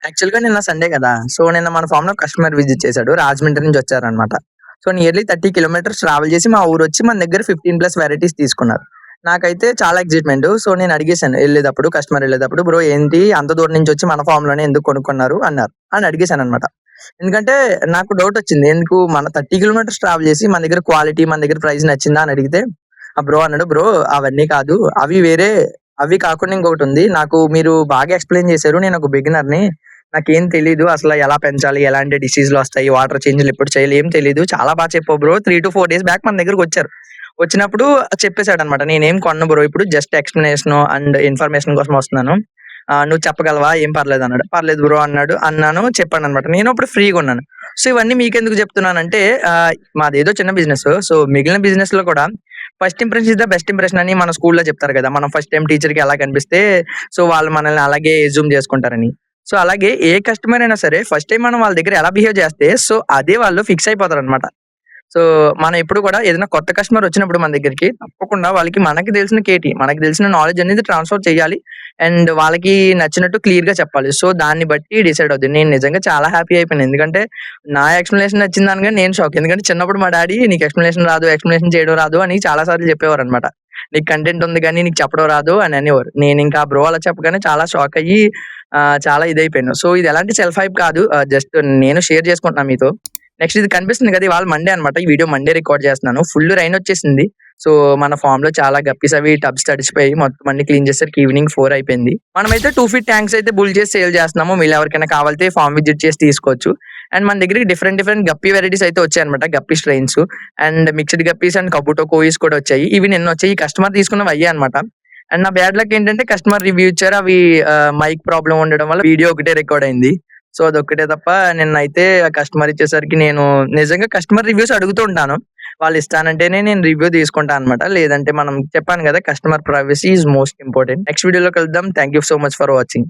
యాక్చువల్‌గా నిన్న సండే గదా! సో, నిన్న మన ఫార్మ్‌లో కస్టమర్ విజిట్ చేసాడు. రాజమండ్రి నుంచి వచ్చారనమాట. సో, నియర్లీ 30 కిలోమీటర్స్ ట్రావెల్ చేసి మా ఊరొచ్చి మన దగ్గర 15+ వెరైటీస్ తీసుకున్నారు. నాకైతే చాలా ఎక్సైట్‌మెంటు. సో, నేను అడిగేసాను ఎళ్ళేటప్పుడు కస్టమర్ ఎళ్ళేటప్పుడు, "బ్రో ఏంటి అంత దూరం నుంచి వచ్చి మన ఫార్మ్‌లోనే ఎందుకు కొనుక్కున్నారు?" అన్నారు. అని అడిగేసాననమాట. ఎందుకంటే నాకు డౌటొచ్చింది. ఎందుకు మన 30 కిలోమీటర్స్ ట్రావెల్ చేసి మన దగ్గర క్వాలిటీ, మన దగ్గర ప్రైస్ నచ్చిందా అని అడిగితే, ఆ బ్రో అన్నాడు, "బ్రో అవన్నీ కాదు. అవి వేరే అవి కాకుండా ఇంకొకటుంది. నాకు మీరు బాగా ఎక్స్‌ప్లెయిన్ చేశారు. నేనొక బిగినర్‌ని. నాకేం తెలీదు. అసల ఎలా పెంచాలి? ఎలాంటి డిసీజ్‌లొస్తాయి? వాటర్ చేంజ్‌లు ఎప్పుడు చేయాలి? ఏం తెలీదు. చాలా చెప్పావు బ్రో. 3-4 డేస్ బ్యాక్ మన దగ్గరకొచ్చారు. వచ్చినప్పుడు చెప్పేసాడనమాట. నేనేం కొనను బ్రో ఇప్పుడు జస్ట్ ఎక్స్‌ప్లనేషను అండ్ ఇన్ఫర్మేషన్ కోసం వస్తున్నాను. నువ్వు చెప్పగలవా? ఏం పర్లేదన్నాడు. పర్లేదు బ్రో అన్నాను. చెప్పాడనమాట. నేను అప్పుడు ఫ్రీగున్నాను. సో, ఇవన్నీ మీకెందుకు చెప్తున్నానంటే మాదేదో చిన్న బిజినెసు. సో, మిగిలిన బిజినెస్‌లో కూడా first impression is the best impression అని మన స్కూల్‌లో చెప్తారు కదా! మనం ఫస్ట్ టైమ్ టీచర్‌కి ఎలా కనిపిస్తే సో, వాళ్ళు మనల్ని అలాగే అస్యూమ్ చేసుకుంటారని. సో, అలాగే ఏ కస్టమర్ అయినా సరే ఫస్ట్ టైమ్ మనం వాళ్ళ దగ్గర ఎలా బిహేవ్ చేస్తే సో, అదే వాళ్ళు ఫిక్స్ అయిపోతారనమాట. సో, మనం ఎప్పుడు కూడా ఏదైనా కొత్త కస్టమర్ వచ్చినప్పుడు మన దగ్గరికి తప్పకుండా వాళ్ళకి మనకి తెలిసిన మనకి తెలిసిన నాలెడ్జ్ అనేది ట్రాన్స్‌ఫర్ చేయాలి. అండ్ వాళ్ళకి నచ్చినట్టు క్లియర్‌గా చెప్పాలి. సో, దాన్ని బట్టి డిసైడ్ అవుద్ది. నేను నిజంగా చాలా హ్యాపీ అయిపోయాను. ఎందుకంటే నా ఎక్స్‌ప్లనేషన్ నచ్చిందనగానే నేను షాక్. ఎందుకంటే చిన్నప్పుడు మా డ్యాడీ "నీకు ఎక్స్‌ప్లనేషన్ చేయడం రాదు" అని చాలా సార్లు చెప్పేవారనమాట. "నీకు కంటెంట్ ఉంది గానీ నీకు చెప్పడం రాదు" అని అనేవారు. నేనింకా బ్రో అలా చెప్పగానే చాలా షాక్ అయ్యి చాలా ఇదైపోయాను. సో, ఇది ఎలాంటి సెల్ఫ్ హైప్ కాదు. జస్ట్ నేను షేర్ చేసుకుంటున్నాను మీతో. నెక్స్ట్ ఇది కనిపిస్తుంది కదా! ఇవాళ మండే అనమాట. ఈ వీడియో మండే రికార్డ్ చేస్తున్నాను. ఫుల్ రైన్ వచ్చేసింది. సో, మన ఫార్మ్‌లో చాలా గప్పీస్ అవి టబ్స్ తడిసిపోయి మొత్తం అన్ని క్లీన్ చేసేసరికి ఈవినింగ్ 4 అయిపోయింది. మనమైతే 2 ఫీట్ ట్యాంక్స్ అయితే బుల్ చేసి సేల్ చేస్తున్నాము. మీలో ఎవరికైనా కావాలితే ఫార్మ్ విజిట్ చేసి తీసుకోవచ్చు. అండ్ మన దగ్గరికి డిఫరెంట్ డిఫరెంట్ గప్పీ వెరైటీస్ అయితే వచ్చాయన్నమాట. Guppy strains and mixed guppies and kabuto kois కూడా వచ్చాయి. ఇవి నిన్నొచ్చాయి. ఈ కస్టమర్ తీసుకున్నవి అయ్యే అనమాట. అండ్ నా బ్యాడ్ లక్ ఏంటంటే కస్టమర్ రివ్యూ ఇచ్చారు. అవి మైక్ ప్రాబ్లమ్ ఉండడం వల్ల వీడియో ఒకటే రికార్డ్ అయింది. సో, అదొక్కటే తప్ప నిన్నైతే ఆ కస్టమర్ ఇచ్చేసరికి నేను నిజంగా కస్టమర్ రివ్యూస్ అడుగుతూ ఉంటాను. వాళ్ళు ఇస్తానంటేనే నేను రివ్యూ తీసుకుంటానన్నమాట. లేదంటే మనం చెప్పాను గదా! Customer privacy is most important. Next వీడియోలో కలుద్దాం. Thank you so much for watching.